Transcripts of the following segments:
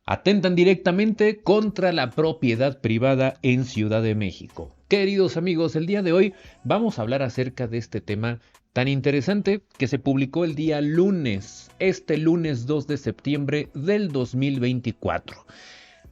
atentan directamente contra la propiedad privada en Ciudad de México. Queridos amigos, el día de hoy vamos a hablar acerca de este tema tan interesante que se publicó el día lunes, este lunes 2 de septiembre del 2024.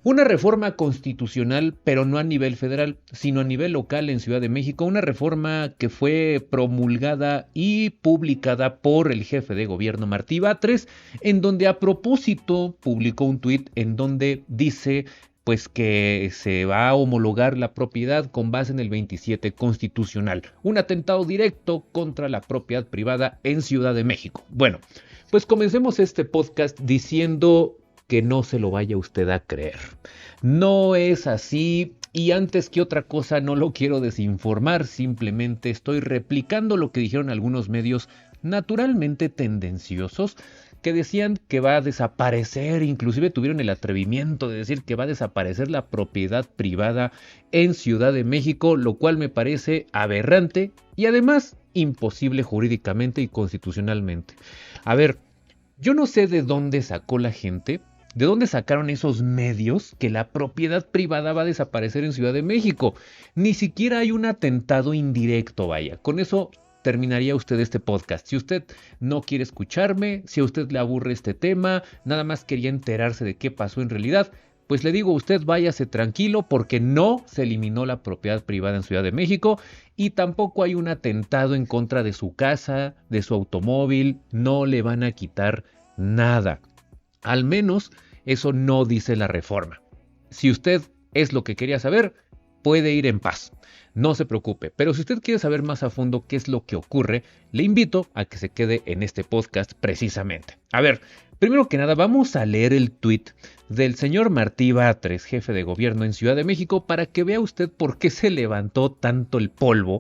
Una reforma constitucional, pero no a nivel federal, sino a nivel local en Ciudad de México. Una reforma que fue promulgada y publicada por el jefe de gobierno Martí Batres, en donde a propósito publicó un tuit en donde dice pues que se va a homologar la propiedad con base en el 27 constitucional. Un atentado directo contra la propiedad privada en Ciudad de México. Bueno, pues comencemos este podcast diciendo que no se lo vaya usted a creer. No es así y antes que otra cosa no lo quiero desinformar, simplemente estoy replicando lo que dijeron algunos medios naturalmente tendenciosos que decían que va a desaparecer, inclusive tuvieron el atrevimiento de decir que va a desaparecer la propiedad privada en Ciudad de México, lo cual me parece aberrante y además imposible jurídicamente y constitucionalmente. A ver, yo no sé de dónde sacó la gente. ¿De dónde sacaron esos medios que la propiedad privada va a desaparecer en Ciudad de México? Ni siquiera hay un atentado indirecto, vaya. Con eso terminaría usted este podcast. Si usted no quiere escucharme, si a usted le aburre este tema, nada más quería enterarse de qué pasó en realidad, pues le digo a usted váyase tranquilo porque no se eliminó la propiedad privada en Ciudad de México y tampoco hay un atentado en contra de su casa, de su automóvil, no le van a quitar nada. Al menos eso no dice la reforma. Si usted es lo que quería saber, puede ir en paz. No se preocupe, pero si usted quiere saber más a fondo qué es lo que ocurre, le invito a que se quede en este podcast precisamente. A ver, primero que nada vamos a leer el tuit del señor Martí Batres, jefe de gobierno en Ciudad de México, para que vea usted por qué se levantó tanto el polvo,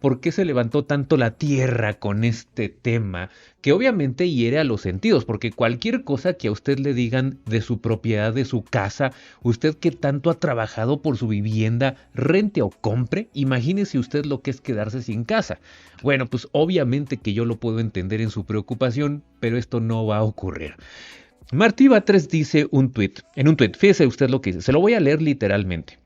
por qué se levantó tanto la tierra con este tema, que obviamente hiere a los sentidos, porque cualquier cosa que a usted le digan de su propiedad, de su casa, usted que tanto ha trabajado por su vivienda, rente o compre, imagínese usted lo que es quedarse sin casa. Bueno, pues obviamente que yo lo puedo entender en su preocupación, pero esto no va a ocurrir. Martí Batres dice en un tuit, fíjese usted lo que dice, se lo voy a leer literalmente.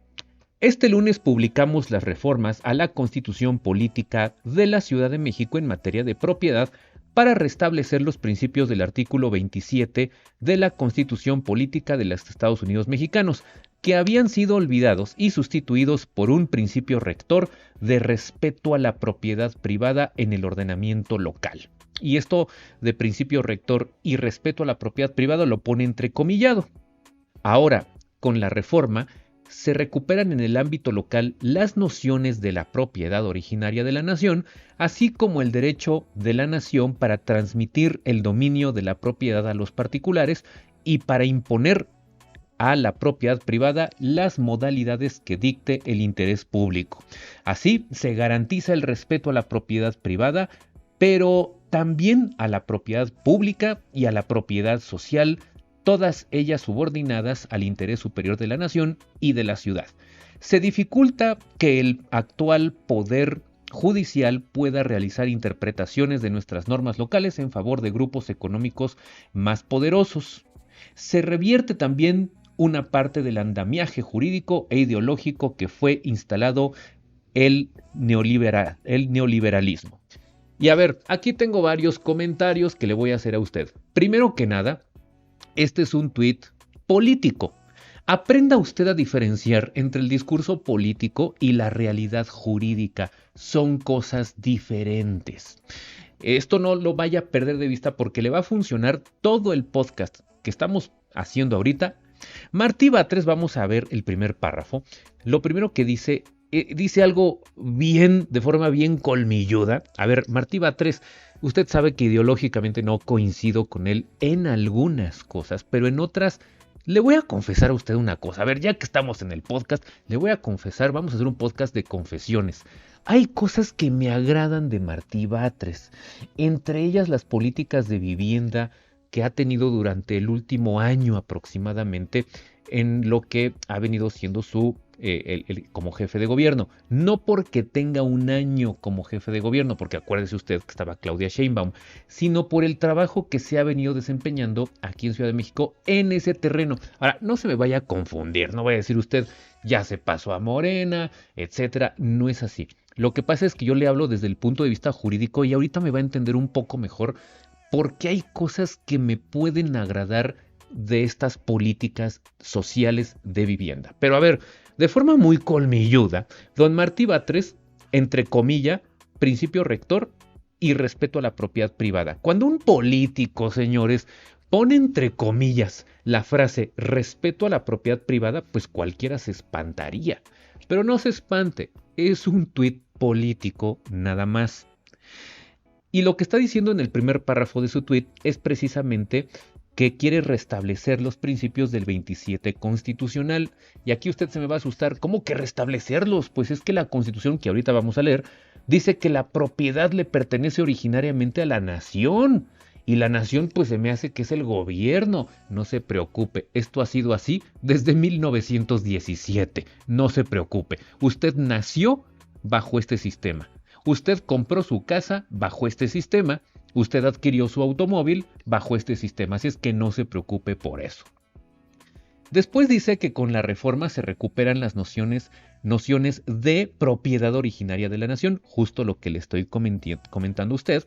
Este lunes publicamos las reformas a la Constitución Política de la Ciudad de México en materia de propiedad para restablecer los principios del artículo 27 de la Constitución Política de los Estados Unidos Mexicanos, que habían sido olvidados y sustituidos por un principio rector de respeto a la propiedad privada en el ordenamiento local. Y esto de principio rector y respeto a la propiedad privada lo pone entrecomillado. Ahora, con la reforma, se recuperan en el ámbito local las nociones de la propiedad originaria de la nación, así como el derecho de la nación para transmitir el dominio de la propiedad a los particulares y para imponer a la propiedad privada las modalidades que dicte el interés público. Así se garantiza el respeto a la propiedad privada, pero también a la propiedad pública y a la propiedad social, todas ellas subordinadas al interés superior de la nación y de la ciudad. Se dificulta que el actual poder judicial pueda realizar interpretaciones de nuestras normas locales en favor de grupos económicos más poderosos. Se revierte también una parte del andamiaje jurídico e ideológico que fue instalado el neoliberalismo. Y a ver, aquí tengo varios comentarios que le voy a hacer a usted. Primero que nada, este es un tuit político. Aprenda usted a diferenciar entre el discurso político y la realidad jurídica. Son cosas diferentes. Esto no lo vaya a perder de vista porque le va a funcionar todo el podcast que estamos haciendo ahorita. Martí Batres, vamos a ver el primer párrafo. Lo primero que dice algo bien, de forma bien colmilluda. A ver, Martí Batres, usted sabe que ideológicamente no coincido con él en algunas cosas, pero en otras le voy a confesar a usted una cosa. A ver, ya que estamos en el podcast, le voy a confesar, vamos a hacer un podcast de confesiones. Hay cosas que me agradan de Martí Batres, entre ellas las políticas de vivienda que ha tenido durante el último año aproximadamente en lo que ha venido siendo su como jefe de gobierno. No porque tenga un año como jefe de gobierno, porque acuérdese usted que estaba Claudia Sheinbaum, sino por el trabajo que se ha venido desempeñando aquí en Ciudad de México en ese terreno. Ahora, no se me vaya a confundir, no vaya a decir usted, ya se pasó a Morena, etcétera. No es así. Lo que pasa es que yo le hablo desde el punto de vista jurídico y ahorita me va a entender un poco mejor porque hay cosas que me pueden agradar de estas políticas sociales de vivienda. Pero a ver, de forma muy colmilluda, don Martí Batres, entre comillas, principio rector y respeto a la propiedad privada. Cuando un político, señores, pone entre comillas la frase respeto a la propiedad privada, pues cualquiera se espantaría. Pero no se espante, es un tuit político nada más. Y lo que está diciendo en el primer párrafo de su tuit es precisamente que quiere restablecer los principios del 27 constitucional. Y aquí usted se me va a asustar, ¿cómo que restablecerlos? Pues es que la Constitución que ahorita vamos a leer dice que la propiedad le pertenece originariamente a la nación. Y la nación pues se me hace que es el gobierno. No se preocupe, esto ha sido así desde 1917. No se preocupe, usted nació bajo este sistema. Usted compró su casa bajo este sistema, usted adquirió su automóvil bajo este sistema, así es que no se preocupe por eso. Después dice que con la reforma se recuperan las nociones de propiedad originaria de la nación, justo lo que le estoy comentando a usted,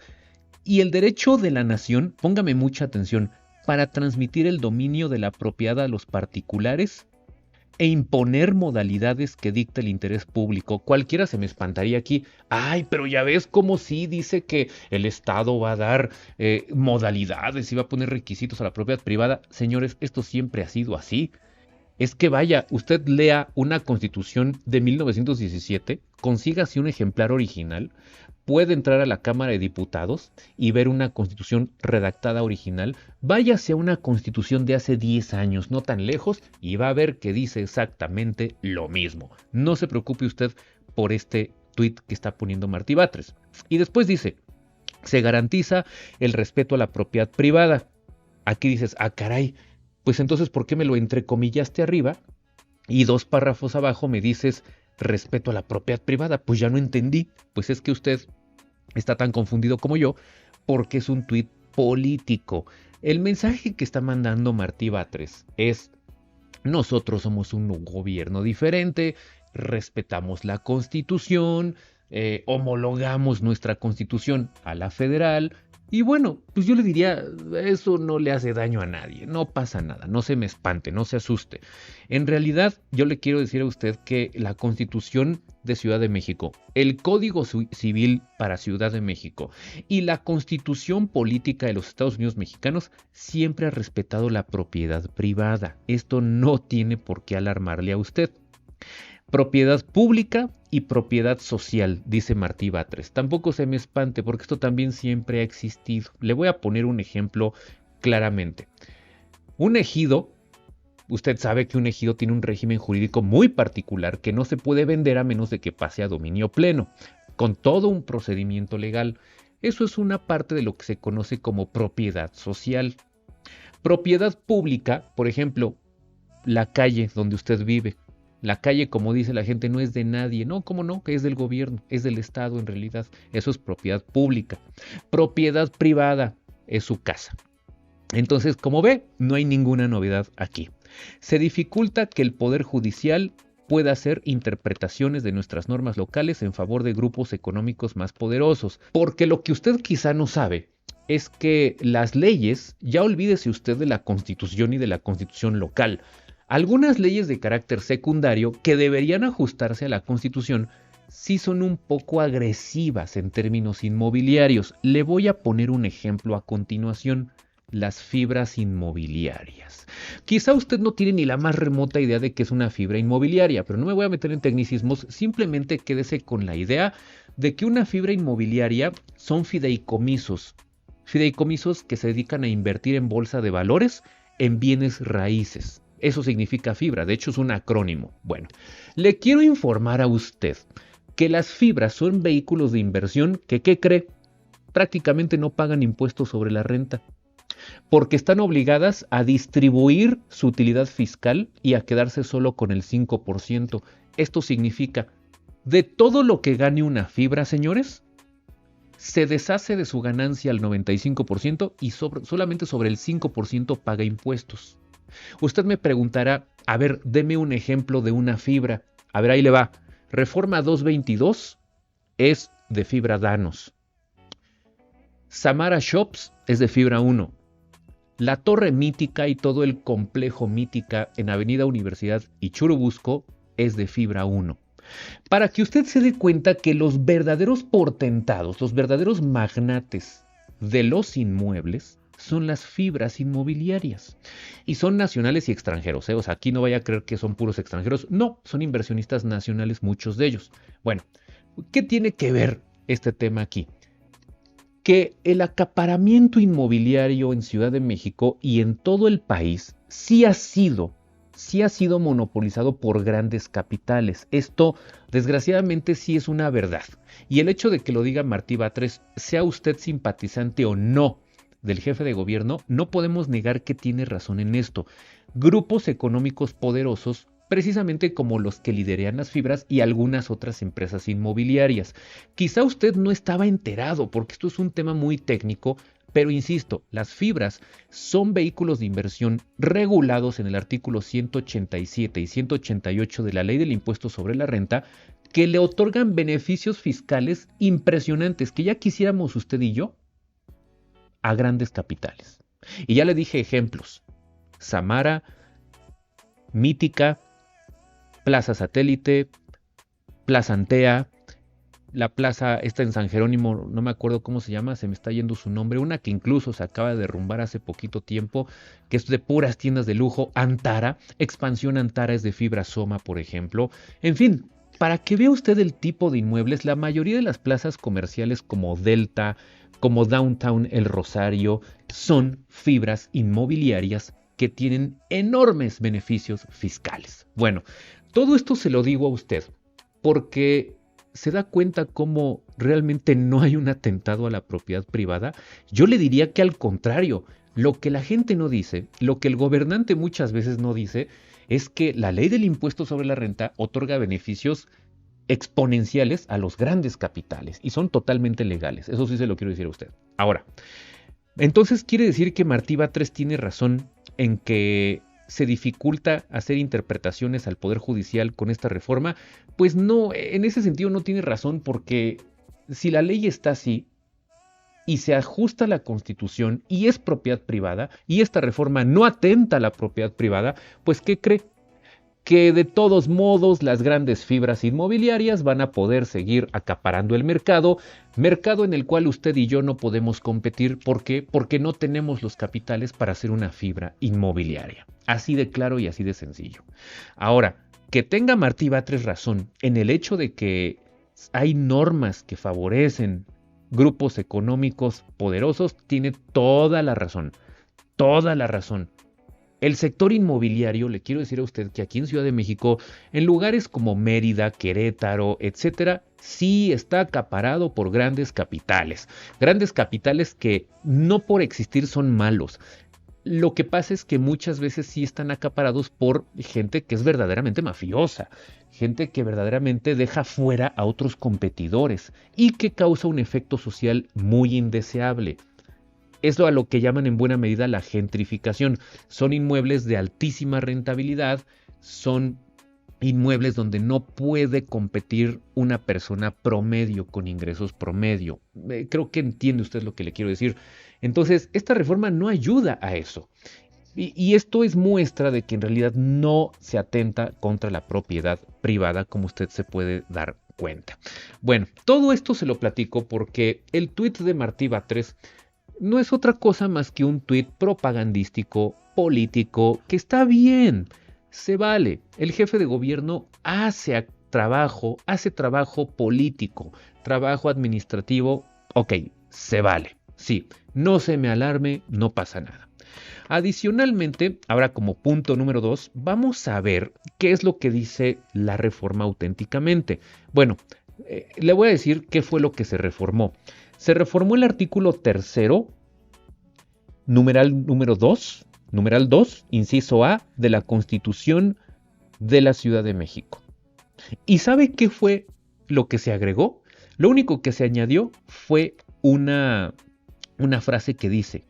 y el derecho de la nación, póngame mucha atención, para transmitir el dominio de la propiedad a los particulares e imponer modalidades que dicte el interés público. Cualquiera se me espantaría aquí. Ay, pero ya ves cómo sí dice que el Estado va a dar modalidades y va a poner requisitos a la propiedad privada. Señores, esto siempre ha sido así. Es que vaya, usted lea una constitución de 1917, consígase un ejemplar original, puede entrar a la Cámara de Diputados y ver una constitución redactada original, váyase a una constitución de hace 10 años, no tan lejos, y va a ver que dice exactamente lo mismo. No se preocupe usted por este tuit que está poniendo Martí Batres. Y después dice, se garantiza el respeto a la propiedad privada. Aquí dices, ah caray, pues entonces ¿por qué me lo entrecomillaste arriba? Y 2 párrafos abajo me dices respeto a la propiedad privada. Pues ya no entendí. Pues es que usted está tan confundido como yo porque es un tuit político. El mensaje que está mandando Martí Batres es: nosotros somos un gobierno diferente, respetamos la Constitución, homologamos nuestra Constitución a la federal. Y bueno, pues yo le diría, eso no le hace daño a nadie, no pasa nada, no se me espante, no se asuste. En realidad, yo le quiero decir a usted que la Constitución de Ciudad de México, el Código Civil para Ciudad de México y la Constitución Política de los Estados Unidos Mexicanos siempre ha respetado la propiedad privada. Esto no tiene por qué alarmarle a usted. Propiedad pública y propiedad social, dice Martí Batres. Tampoco se me espante porque esto también siempre ha existido. Le voy a poner un ejemplo claramente. Un ejido, usted sabe que un ejido tiene un régimen jurídico muy particular que no se puede vender a menos de que pase a dominio pleno, con todo un procedimiento legal. Eso es una parte de lo que se conoce como propiedad social. Propiedad pública, por ejemplo, la calle donde usted vive. La calle, como dice la gente, no es de nadie. No, ¿cómo no? Que es del gobierno, es del Estado en realidad. Eso es propiedad pública. Propiedad privada es su casa. Entonces, como ve, no hay ninguna novedad aquí. Se dificulta que el Poder Judicial pueda hacer interpretaciones de nuestras normas locales en favor de grupos económicos más poderosos. Porque lo que usted quizá no sabe es que las leyes, ya olvídese usted de la Constitución y de la Constitución local. Algunas leyes de carácter secundario que deberían ajustarse a la Constitución sí son un poco agresivas en términos inmobiliarios. Le voy a poner un ejemplo a continuación: las fibras inmobiliarias. Quizá usted no tiene ni la más remota idea de qué es una fibra inmobiliaria, pero no me voy a meter en tecnicismos, simplemente quédese con la idea de que una fibra inmobiliaria son fideicomisos. Fideicomisos que se dedican a invertir en bolsa de valores en bienes raíces. Eso significa fibra, de hecho es un acrónimo. Bueno, le quiero informar a usted que las fibras son vehículos de inversión que, ¿qué cree? Prácticamente no pagan impuestos sobre la renta. porque están obligadas a distribuir su utilidad fiscal y a quedarse solo con el 5%. Esto significa, de todo lo que gane una fibra, señores, se deshace de su ganancia al 95% y solamente sobre el 5% paga impuestos. Usted me preguntará, a ver, deme un ejemplo de una fibra. A ver, ahí le va. Reforma 222 es de fibra Danos. Samara Shops es de fibra 1. La Torre Mítica y todo el complejo Mítica en Avenida Universidad y Churubusco es de fibra 1. Para que usted se dé cuenta que los verdaderos portentados, los verdaderos magnates de los inmuebles son las fibras inmobiliarias. Y son nacionales y extranjeros, ¿eh? O sea, aquí no vaya a creer que son puros extranjeros. No, son inversionistas nacionales, muchos de ellos. Bueno, ¿qué tiene que ver este tema aquí? Que el acaparamiento inmobiliario en Ciudad de México y en todo el país sí ha sido monopolizado por grandes capitales. Esto, desgraciadamente, sí es una verdad. Y el hecho de que lo diga Martí Batres, sea usted simpatizante o no del jefe de gobierno, no podemos negar que tiene razón en esto. Grupos económicos poderosos, precisamente como los que liderean las fibras y algunas otras empresas inmobiliarias. Quizá usted no estaba enterado, porque esto es un tema muy técnico, pero insisto, las fibras son vehículos de inversión regulados en el artículo 187 y 188 de la Ley del Impuesto sobre la Renta, que le otorgan beneficios fiscales impresionantes que ya quisiéramos usted y yo a grandes capitales. Y ya le dije ejemplos: Samara, Mítica, Plaza Satélite, Plaza Antea, la plaza esta en San Jerónimo, no me acuerdo cómo se llama, se me está yendo su nombre, una que incluso se acaba de derrumbar hace poquito tiempo, que es de puras tiendas de lujo, Antara, Expansión Antara es de fibra Soma, por ejemplo. En fin, para que vea usted el tipo de inmuebles, la mayoría de las plazas comerciales como Delta, como Downtown El Rosario, son fibras inmobiliarias que tienen enormes beneficios fiscales. Bueno, todo esto se lo digo a usted porque se da cuenta cómo realmente no hay un atentado a la propiedad privada. Yo le diría que al contrario, lo que la gente no dice, lo que el gobernante muchas veces no dice, es que la ley del impuesto sobre la renta otorga beneficios exponenciales a los grandes capitales y son totalmente legales. Eso sí se lo quiero decir a usted. Ahora, entonces quiere decir que Martí Batres tiene razón en que se dificulta hacer interpretaciones al Poder Judicial con esta reforma. Pues no, en ese sentido no tiene razón, porque si la ley está así y se ajusta a la Constitución y es propiedad privada y esta reforma no atenta a la propiedad privada, pues ¿qué cree? Que de todos modos las grandes fibras inmobiliarias van a poder seguir acaparando el mercado en el cual usted y yo no podemos competir. ¿Por qué? Porque no tenemos los capitales para hacer una fibra inmobiliaria. Así de claro y así de sencillo. Ahora, que tenga Martí Batres razón en el hecho de que hay normas que favorecen grupos económicos poderosos, tiene toda la razón. Toda la razón. El sector inmobiliario, le quiero decir a usted que aquí en Ciudad de México, en lugares como Mérida, Querétaro, etcétera, sí está acaparado por grandes capitales. Grandes capitales que no por existir son malos. Lo que pasa es que muchas veces sí están acaparados por gente que es verdaderamente mafiosa, gente que verdaderamente deja fuera a otros competidores y que causa un efecto social muy indeseable. Es a lo que llaman en buena medida la gentrificación. Son inmuebles de altísima rentabilidad, son inmuebles donde no puede competir una persona promedio con ingresos promedio. Creo que entiende usted lo que le quiero decir. Entonces, esta reforma no ayuda a eso. Y esto es muestra de que en realidad no se atenta contra la propiedad privada, como usted se puede dar cuenta. Bueno, todo esto se lo platico porque el tuit de Martí Batres no es otra cosa más que un tuit propagandístico, político, que está bien, se vale. El jefe de gobierno hace trabajo político, trabajo administrativo, ok, se vale. Sí, no se me alarme, no pasa nada. Adicionalmente, ahora como punto número 2, vamos a ver qué es lo que dice la reforma auténticamente. Bueno, le voy a decir qué fue lo que se reformó. Se reformó el artículo 3º numeral número 2, numeral 2, inciso A de la Constitución de la Ciudad de México. ¿Y sabe qué fue lo que se agregó? Lo único que se añadió fue una frase que dice: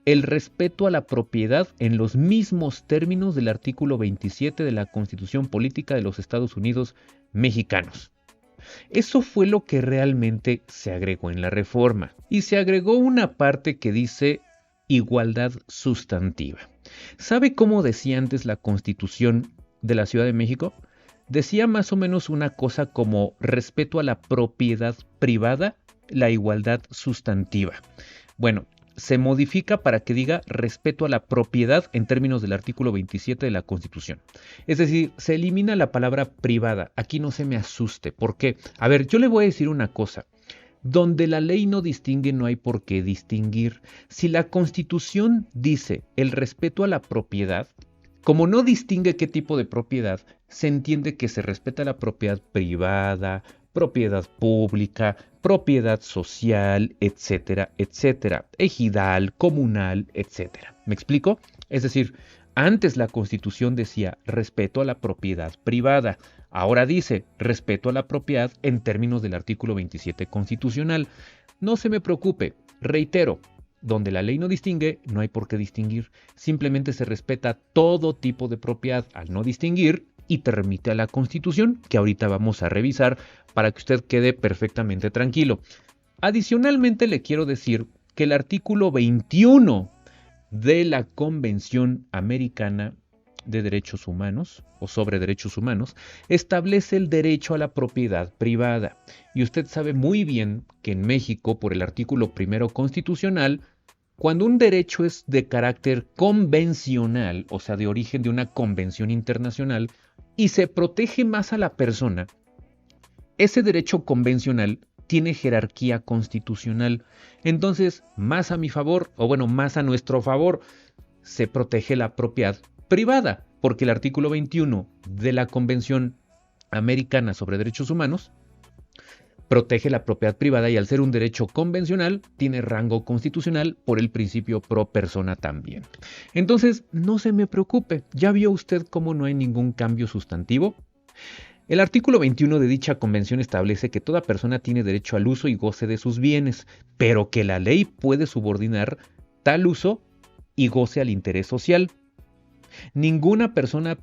el respeto a la propiedad en los mismos términos del artículo 27 de la Constitución Política de los Estados Unidos Mexicanos. Eso fue lo que realmente se agregó en la reforma. Y se agregó una parte que dice igualdad sustantiva. ¿Sabe cómo decía antes la Constitución de la Ciudad de México? Decía más o menos una cosa como respeto a la propiedad privada, la igualdad sustantiva. Bueno, se modifica para que diga respeto a la propiedad en términos del artículo 27 de la Constitución. Es decir, se elimina la palabra privada. Aquí no se me asuste. ¿Por qué? A ver, yo le voy a decir una cosa. Donde la ley no distingue, no hay por qué distinguir. Si la Constitución dice el respeto a la propiedad, como no distingue qué tipo de propiedad, se entiende que se respeta la propiedad privada, propiedad pública, propiedad social, etcétera, etcétera, ejidal, comunal, etcétera. ¿Me explico? Es decir, antes la Constitución decía respeto a la propiedad privada. Ahora dice respeto a la propiedad en términos del artículo 27 constitucional. No se me preocupe, reitero, donde la ley no distingue, no hay por qué distinguir. Simplemente se respeta todo tipo de propiedad al no distinguir y te remite a la Constitución, que ahorita vamos a revisar para que usted quede perfectamente tranquilo. Adicionalmente le quiero decir que el artículo 21 de la Convención Americana de Derechos Humanos o sobre Derechos Humanos establece el derecho a la propiedad privada. Y usted sabe muy bien que en México, por el artículo primero constitucional, cuando un derecho es de carácter convencional, o sea, de origen de una convención internacional, y se protege más a la persona, ese derecho convencional tiene jerarquía constitucional. Entonces, más a mi favor, o bueno, más a nuestro favor, se protege la propiedad privada, porque el artículo 21 de la Convención Americana sobre Derechos Humanos protege la propiedad privada y al ser un derecho convencional tiene rango constitucional por el principio pro persona también. Entonces, no se me preocupe, ¿ya vio usted cómo no hay ningún cambio sustantivo? El artículo 21 de dicha convención establece que toda persona tiene derecho al uso y goce de sus bienes, pero que la ley puede subordinar tal uso y goce al interés social. Ninguna persona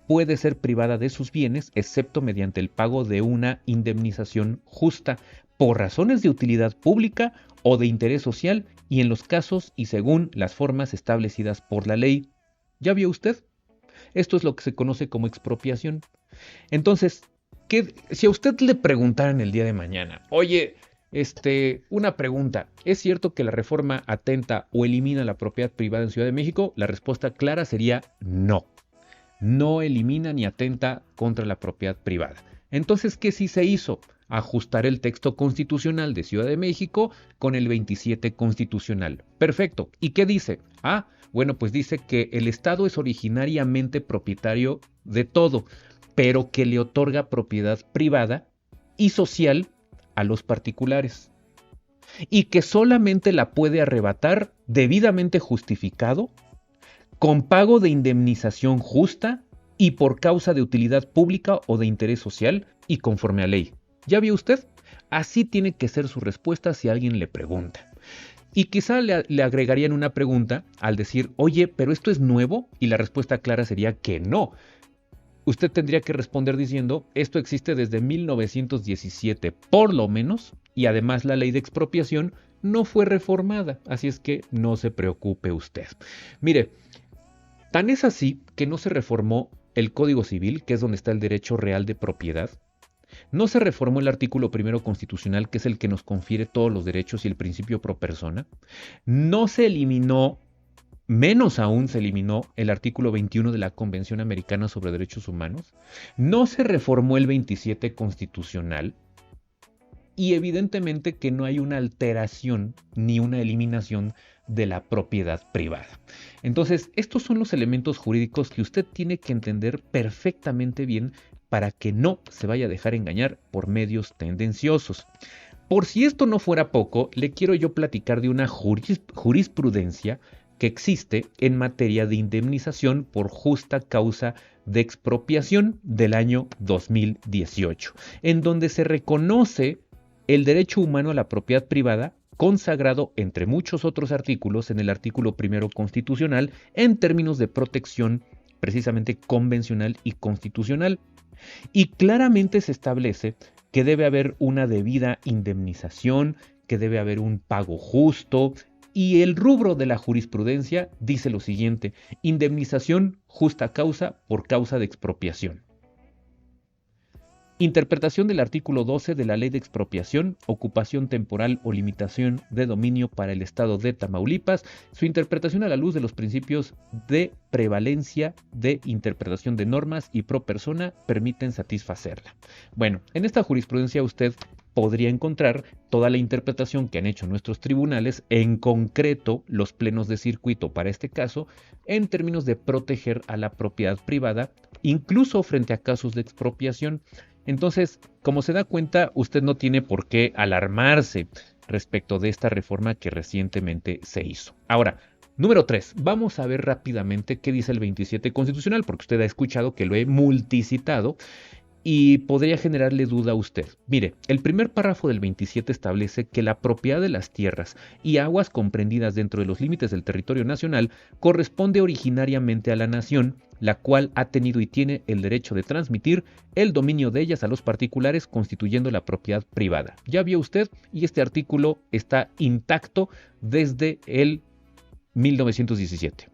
puede ser privada de sus bienes excepto mediante el pago de una indemnización justa por razones de utilidad pública o de interés social y en los casos y según las formas establecidas por la ley. ¿Ya vio usted? Esto es lo que se conoce como expropiación. Entonces, si a usted le preguntaran el día de mañana, oye, una pregunta, ¿es cierto que la reforma atenta o elimina la propiedad privada en Ciudad de México? La respuesta clara sería no. No elimina ni atenta contra la propiedad privada. Entonces, ¿qué sí se hizo? Ajustar el texto constitucional de Ciudad de México con el 27 constitucional. Perfecto. ¿Y qué dice? Bueno, pues dice que el Estado es originariamente propietario de todo, pero que le otorga propiedad privada y social a los particulares. Y que solamente la puede arrebatar debidamente justificado, con pago de indemnización justa y por causa de utilidad pública o de interés social y conforme a ley. ¿Ya vio usted? Así tiene que ser su respuesta si alguien le pregunta. Y quizá le agregarían una pregunta al decir, oye, ¿pero esto es nuevo? Y la respuesta clara sería que no. Usted tendría que responder diciendo, esto existe desde 1917 por lo menos, y además la ley de expropiación no fue reformada, así es que no se preocupe usted. Mire, tan es así que no se reformó el Código Civil, que es donde está el derecho real de propiedad. No se reformó el artículo primero constitucional, que es el que nos confiere todos los derechos y el principio pro persona. No se eliminó, menos aún se eliminó el artículo 21 de la Convención Americana sobre Derechos Humanos. No se reformó el 27 constitucional. Y evidentemente que no hay una alteración ni una eliminación de la propiedad privada. Entonces, estos son los elementos jurídicos que usted tiene que entender perfectamente bien para que no se vaya a dejar engañar por medios tendenciosos. Por si esto no fuera poco, le quiero yo platicar de una jurisprudencia que existe en materia de indemnización por justa causa de expropiación del año 2018, en donde se reconoce el derecho humano a la propiedad privada consagrado entre muchos otros artículos en el artículo primero constitucional en términos de protección precisamente convencional y constitucional. Y claramente se establece que debe haber una debida indemnización, que debe haber un pago justo, y el rubro de la jurisprudencia dice lo siguiente: indemnización justa causa por causa de expropiación. Interpretación del artículo 12 de la Ley de Expropiación, Ocupación Temporal o Limitación de Dominio para el Estado de Tamaulipas, su interpretación a la luz de los principios de prevalencia de interpretación de normas y pro persona permiten satisfacerla. Bueno, en esta jurisprudencia usted podría encontrar toda la interpretación que han hecho nuestros tribunales, en concreto los plenos de circuito para este caso, en términos de proteger a la propiedad privada, incluso frente a casos de expropiación. Entonces, como se da cuenta, usted no tiene por qué alarmarse respecto de esta reforma que recientemente se hizo. Ahora, número 3, vamos a ver rápidamente qué dice el 27 constitucional, porque usted ha escuchado que lo he multicitado y podría generarle duda a usted. Mire, el primer párrafo del 27 establece que la propiedad de las tierras y aguas comprendidas dentro de los límites del territorio nacional corresponde originariamente a la nación, la cual ha tenido y tiene el derecho de transmitir el dominio de ellas a los particulares, constituyendo la propiedad privada. Ya vio usted, y este artículo está intacto desde el 1917.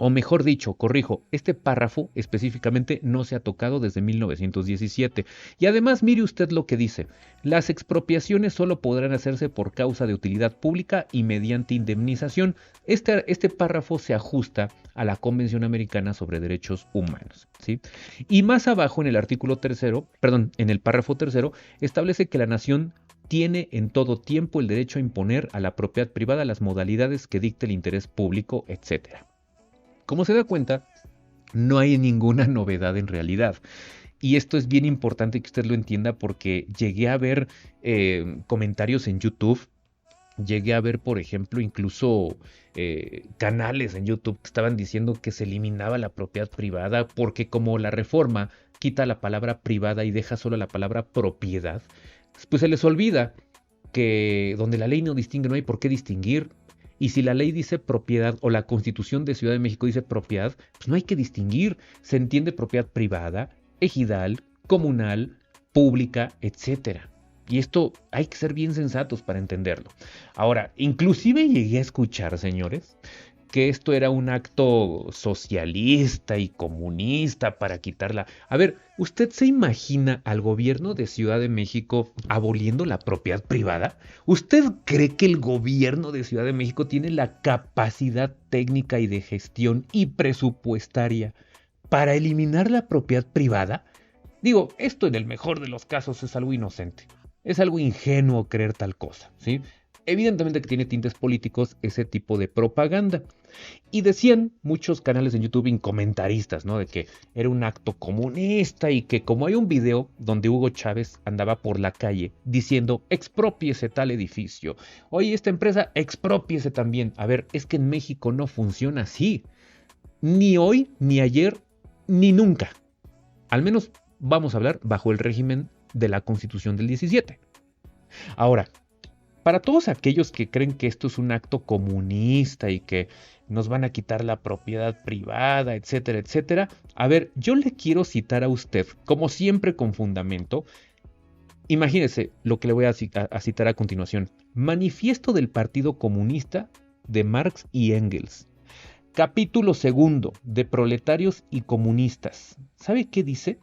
O mejor dicho, corrijo, este párrafo específicamente no se ha tocado desde 1917. Y además mire usted lo que dice: las expropiaciones solo podrán hacerse por causa de utilidad pública y mediante indemnización. Este párrafo se ajusta a la Convención Americana sobre Derechos Humanos, ¿sí? Y más abajo en el en el párrafo tercero, establece que la nación tiene en todo tiempo el derecho a imponer a la propiedad privada las modalidades que dicte el interés público, etc. Como se da cuenta, no hay ninguna novedad en realidad. Y esto es bien importante que usted lo entienda, porque llegué a ver comentarios en YouTube, llegué a ver, por ejemplo, incluso canales en YouTube que estaban diciendo que se eliminaba la propiedad privada porque como la reforma quita la palabra privada y deja solo la palabra propiedad, pues se les olvida que donde la ley no distingue no hay por qué distinguir. Y si la ley dice propiedad o la Constitución de Ciudad de México dice propiedad, pues no hay que distinguir. Se entiende propiedad privada, ejidal, comunal, pública, etc. Y esto hay que ser bien sensatos para entenderlo. Ahora, inclusive llegué a escuchar, señores, que esto era un acto socialista y comunista para quitarla. A ver, ¿usted se imagina al gobierno de Ciudad de México aboliendo la propiedad privada? ¿Usted cree que el gobierno de Ciudad de México tiene la capacidad técnica y de gestión y presupuestaria para eliminar la propiedad privada? Digo, esto en el mejor de los casos es algo inocente. Es algo ingenuo creer tal cosa, ¿sí? Evidentemente que tiene tintes políticos ese tipo de propaganda. Y decían muchos canales en YouTube y comentaristas, ¿no?, de que era un acto comunista y que como hay un video donde Hugo Chávez andaba por la calle diciendo exprópiese tal edificio, oye, esta empresa exprópiese también. A ver, es que en México no funciona así. Ni hoy, ni ayer, ni nunca. Al menos vamos a hablar bajo el régimen de la Constitución del 17. Ahora, para todos aquellos que creen que esto es un acto comunista y que nos van a quitar la propiedad privada, etcétera, etcétera, a ver, yo le quiero citar a usted, como siempre con fundamento. Imagínese lo que le voy a citar a continuación. Manifiesto del Partido Comunista de Marx y Engels. Capítulo 2 de Proletarios y Comunistas. ¿Sabe qué dice?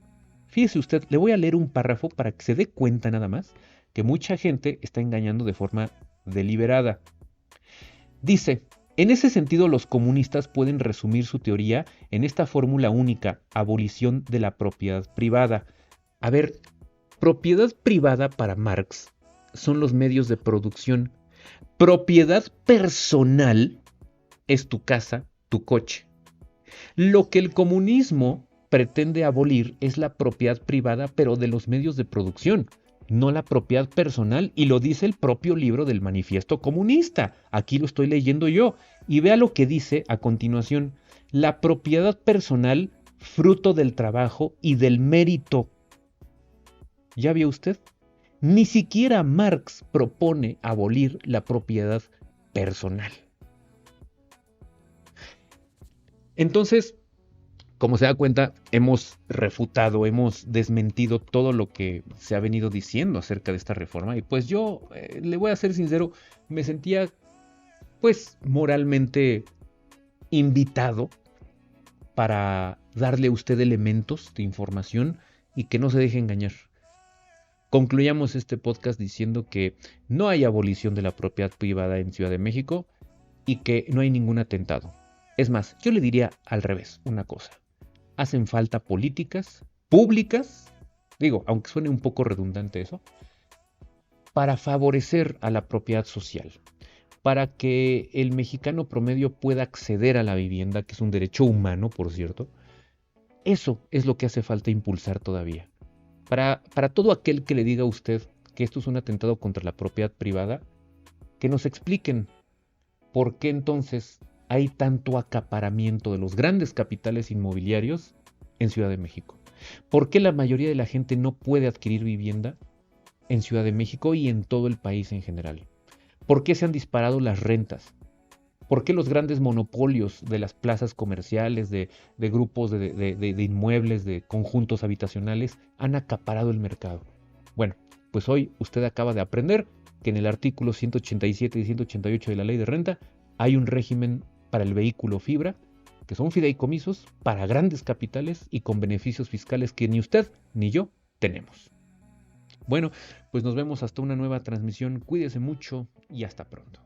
Fíjese usted, le voy a leer un párrafo para que se dé cuenta nada más que mucha gente está engañando de forma deliberada. Dice: en ese sentido, los comunistas pueden resumir su teoría en esta fórmula única: abolición de la propiedad privada. A ver, propiedad privada para Marx son los medios de producción. Propiedad personal es tu casa, tu coche. Lo que el comunismo pretende abolir es la propiedad privada, pero de los medios de producción. no la propiedad personal, y lo dice el propio libro del Manifiesto Comunista. Aquí lo estoy leyendo yo. Y vea lo que dice a continuación. La propiedad personal, fruto del trabajo y del mérito. ¿Ya vio usted? Ni siquiera Marx propone abolir la propiedad personal. Entonces, como se da cuenta, hemos refutado, hemos desmentido todo lo que se ha venido diciendo acerca de esta reforma. Y pues yo, le voy a ser sincero, me sentía pues moralmente invitado para darle a usted elementos de información y que no se deje engañar. Concluyamos este podcast diciendo que no hay abolición de la propiedad privada en Ciudad de México y que no hay ningún atentado. Es más, yo le diría al revés una cosa. Hacen falta políticas públicas, digo, aunque suene un poco redundante eso, para favorecer a la propiedad social, para que el mexicano promedio pueda acceder a la vivienda, que es un derecho humano, por cierto. Eso es lo que hace falta impulsar todavía. Para todo aquel que le diga a usted que esto es un atentado contra la propiedad privada, que nos expliquen por qué entonces hay tanto acaparamiento de los grandes capitales inmobiliarios en Ciudad de México. ¿Por qué la mayoría de la gente no puede adquirir vivienda en Ciudad de México y en todo el país en general? ¿Por qué se han disparado las rentas? ¿Por qué los grandes monopolios de las plazas comerciales, de grupos de inmuebles, de conjuntos habitacionales han acaparado el mercado? Bueno, pues hoy usted acaba de aprender que en el artículo 187 y 188 de la Ley de Renta hay un régimen para el vehículo fibra, que son fideicomisos para grandes capitales y con beneficios fiscales que ni usted ni yo tenemos. Bueno, pues nos vemos hasta una nueva transmisión. Cuídese mucho y hasta pronto.